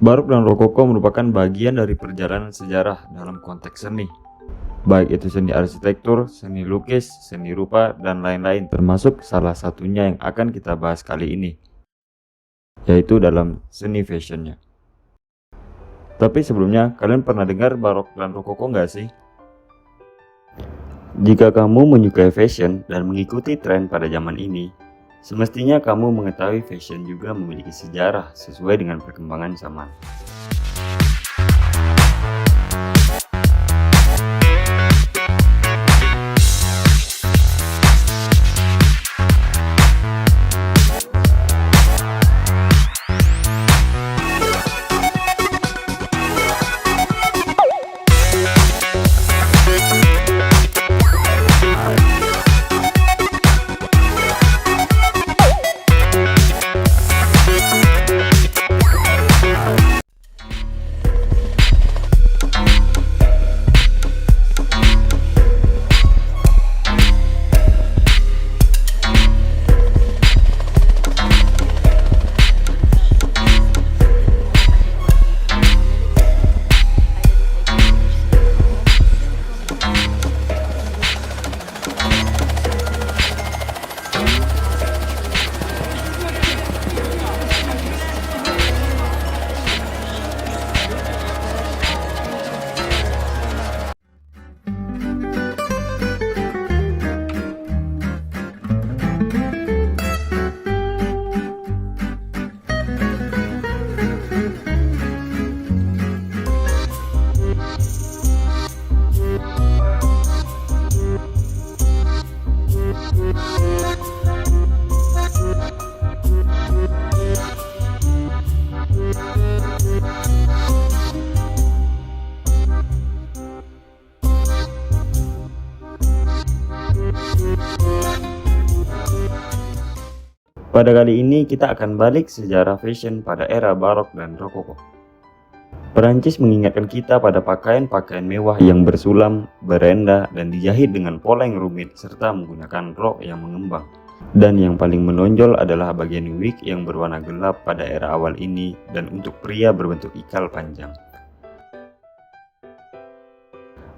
Barok dan rokoko merupakan bagian dari perjalanan sejarah dalam konteks seni, baik itu seni arsitektur, seni lukis, seni rupa, dan lain-lain, termasuk salah satunya yang akan kita bahas kali ini, yaitu dalam seni fashionnya. Tapi sebelumnya, kalian pernah dengar barok dan rokoko nggak sih? Jika kamu menyukai fashion dan mengikuti tren pada zaman ini, semestinya kamu mengetahui fashion juga memiliki sejarah sesuai dengan perkembangan zaman. Pada kali ini kita akan balik sejarah fashion pada era barok dan rokoko. Perancis mengingatkan kita pada pakaian-pakaian mewah yang bersulam, berenda, dan dijahit dengan pola yang rumit serta menggunakan rok yang mengembang. Dan yang paling menonjol adalah bagian wig yang berwarna gelap pada era awal ini dan untuk pria berbentuk ikal panjang.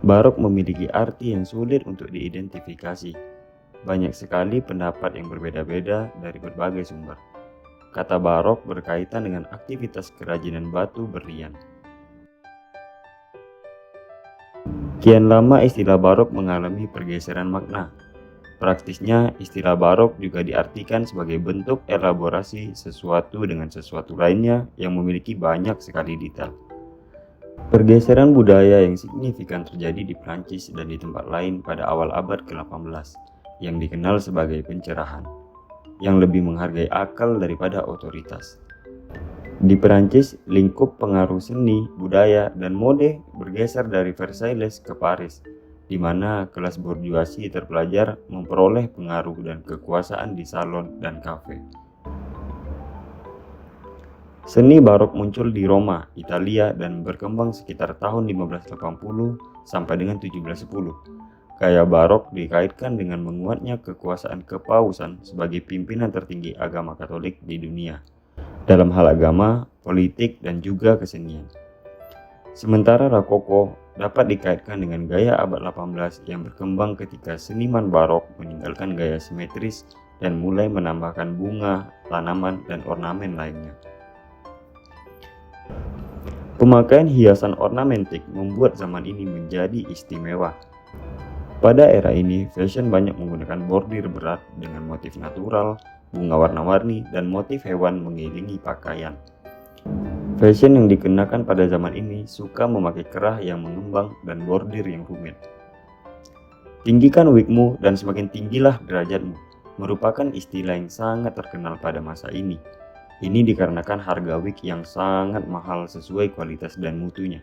Barok memiliki arti yang sulit untuk diidentifikasi. Banyak sekali pendapat yang berbeda-beda dari berbagai sumber. Kata barok berkaitan dengan aktivitas kerajinan batu berlian. Kian lama istilah barok mengalami pergeseran makna. Praktisnya, istilah barok juga diartikan sebagai bentuk elaborasi sesuatu dengan sesuatu lainnya yang memiliki banyak sekali detail. Pergeseran budaya yang signifikan terjadi di Prancis dan di tempat lain pada awal abad ke-18 yang dikenal sebagai pencerahan, yang lebih menghargai akal daripada otoritas. Di Perancis, lingkup pengaruh seni, budaya, dan mode bergeser dari Versailles ke Paris, di mana kelas borjuasi terpelajar memperoleh pengaruh dan kekuasaan di salon dan kafe. Seni barok muncul di Roma, Italia, dan berkembang sekitar tahun 1580 sampai dengan 1710. Gaya barok dikaitkan dengan menguatnya kekuasaan kepausan sebagai pimpinan tertinggi agama Katolik di dunia, dalam hal agama, politik, dan juga kesenian. Sementara rokoko dapat dikaitkan dengan gaya abad 18 yang berkembang ketika seniman barok meninggalkan gaya simetris dan mulai menambahkan bunga, tanaman, dan ornamen lainnya. Pemakaian hiasan ornamentik membuat zaman ini menjadi istimewa. Pada era ini, fashion banyak menggunakan bordir berat dengan motif natural, bunga warna-warni, dan motif hewan mengiringi pakaian. Fashion yang dikenakan pada zaman ini suka memakai kerah yang mengembang dan bordir yang rumit. Tinggikan wigmu dan semakin tinggilah derajatmu merupakan istilah yang sangat terkenal pada masa ini. Ini dikarenakan harga wig yang sangat mahal sesuai kualitas dan mutunya.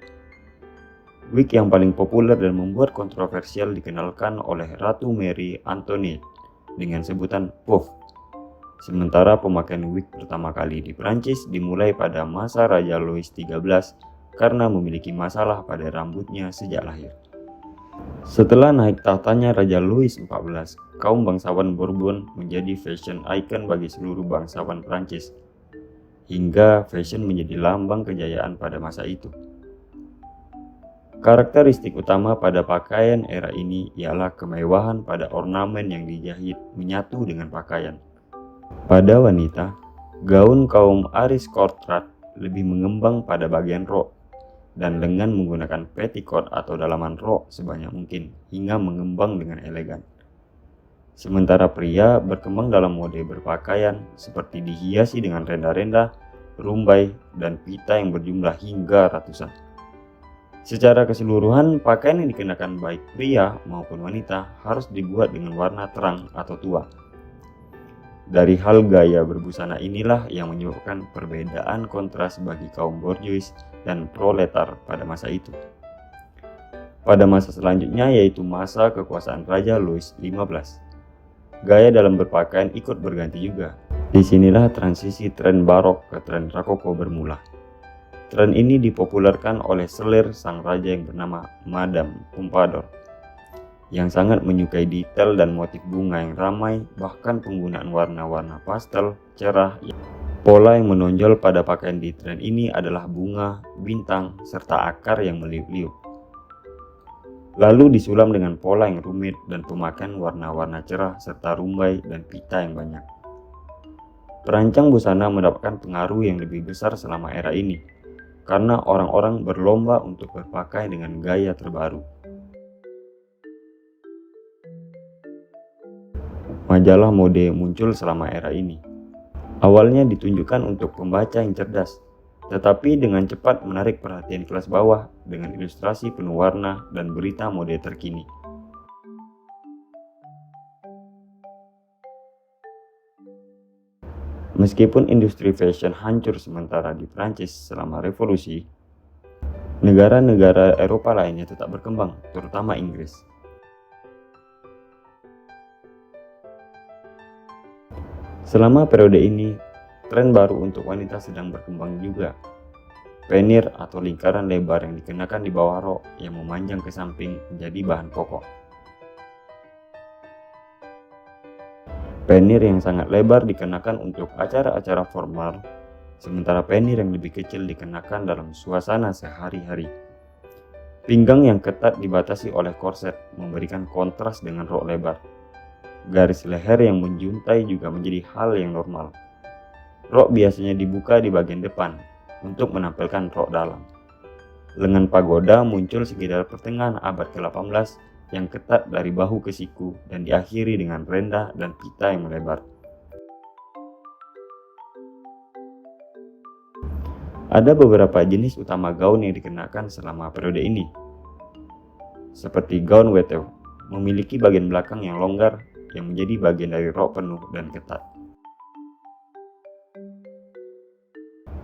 Wig yang paling populer dan membuat kontroversial dikenalkan oleh Ratu Marie Antoinette dengan sebutan puff. Sementara pemakaian wig pertama kali di Prancis dimulai pada masa Raja Louis XIII karena memiliki masalah pada rambutnya sejak lahir. Setelah naik tahtanya Raja Louis XIV, kaum bangsawan Bourbon menjadi fashion icon bagi seluruh bangsawan Prancis. hingga fashion menjadi lambang kejayaan pada masa itu. Karakteristik utama pada pakaian era ini ialah kemewahan pada ornamen yang dijahit menyatu dengan pakaian. Pada wanita, gaun kaum aristokrat lebih mengembang pada bagian rok dan lengan menggunakan petticoat atau dalaman rok sebanyak mungkin hingga mengembang dengan elegan. Sementara pria berkembang dalam mode berpakaian seperti dihiasi dengan renda-renda, rumbai, dan pita yang berjumlah hingga ratusan. Secara keseluruhan, pakaian yang dikenakan baik pria maupun wanita harus dibuat dengan warna terang atau tua. Dari hal gaya berbusana inilah yang menyebabkan perbedaan kontras bagi kaum borjuis dan proletar pada masa itu. Pada masa selanjutnya yaitu masa kekuasaan Raja Louis XV. Gaya dalam berpakaian ikut berganti juga. Disinilah transisi tren barok ke tren rokoko bermula. Tren ini dipopulerkan oleh selir sang raja yang bernama Madame Pompadour, yang sangat menyukai detail dan motif bunga yang ramai, bahkan penggunaan warna-warna pastel cerah. Pola yang menonjol pada pakaian di tren ini adalah bunga, bintang, serta akar yang meliuk-liuk. Lalu disulam dengan pola yang rumit dan pemakaian warna-warna cerah serta rumbai dan pita yang banyak. Perancang busana mendapatkan pengaruh yang lebih besar selama era ini, karena orang-orang berlomba untuk berpakaian dengan gaya terbaru. Majalah mode muncul selama era ini. Awalnya ditunjukkan untuk pembaca yang cerdas, tetapi dengan cepat menarik perhatian kelas bawah dengan ilustrasi penuh warna dan berita mode terkini. Meskipun industri fashion hancur sementara di Prancis selama revolusi, negara-negara Eropa lainnya tetap berkembang, terutama Inggris. Selama periode ini, tren baru untuk wanita sedang berkembang juga. Penir atau lingkaran lebar yang dikenakan di bawah rok yang memanjang ke samping menjadi bahan pokok. Penir yang sangat lebar dikenakan untuk acara-acara formal, sementara penir yang lebih kecil dikenakan dalam suasana sehari-hari. Pinggang yang ketat dibatasi oleh korset memberikan kontras dengan rok lebar. Garis leher yang menjuntai juga menjadi hal yang normal. Rok biasanya dibuka di bagian depan untuk menampilkan rok dalam. Lengan pagoda muncul sekitar pertengahan abad ke-18 yang ketat dari bahu ke siku dan diakhiri dengan renda dan pita yang melebar. Ada beberapa jenis utama gaun yang dikenakan selama periode ini. Seperti gaun Weteu, memiliki bagian belakang yang longgar yang menjadi bagian dari rok penuh dan ketat.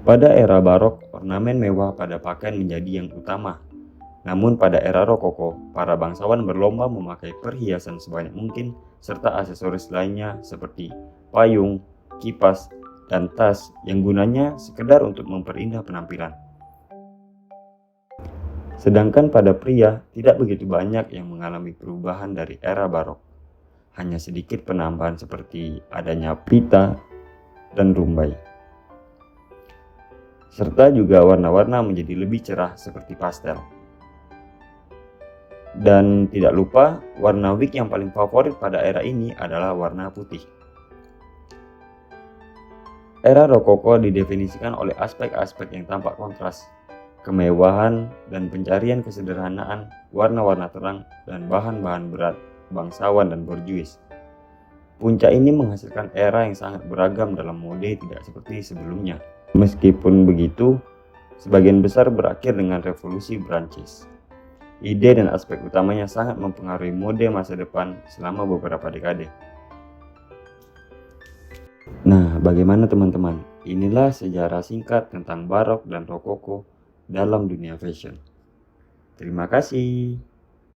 Pada era barok, ornamen mewah pada pakaian menjadi yang utama. Namun pada era rokoko, para bangsawan berlomba memakai perhiasan sebanyak mungkin serta aksesoris lainnya seperti payung, kipas, dan tas yang gunanya sekedar untuk memperindah penampilan. Sedangkan pada pria, tidak begitu banyak yang mengalami perubahan dari era barok. Hanya sedikit penambahan seperti adanya pita dan rumbai. Serta juga warna-warna menjadi lebih cerah seperti pastel. Dan tidak lupa, warna wig yang paling favorit pada era ini adalah warna putih. Era rokoko didefinisikan oleh aspek-aspek yang tampak kontras, kemewahan dan pencarian kesederhanaan, warna-warna terang, dan bahan-bahan berat bangsawan dan borjuis. Puncak ini menghasilkan era yang sangat beragam dalam mode tidak seperti sebelumnya. Meskipun begitu, sebagian besar berakhir dengan revolusi Prancis. Ide dan aspek utamanya sangat mempengaruhi mode masa depan selama beberapa dekade. Nah, bagaimana teman-teman? Inilah sejarah singkat tentang barok dan rokoko dalam dunia fashion. Terima kasih.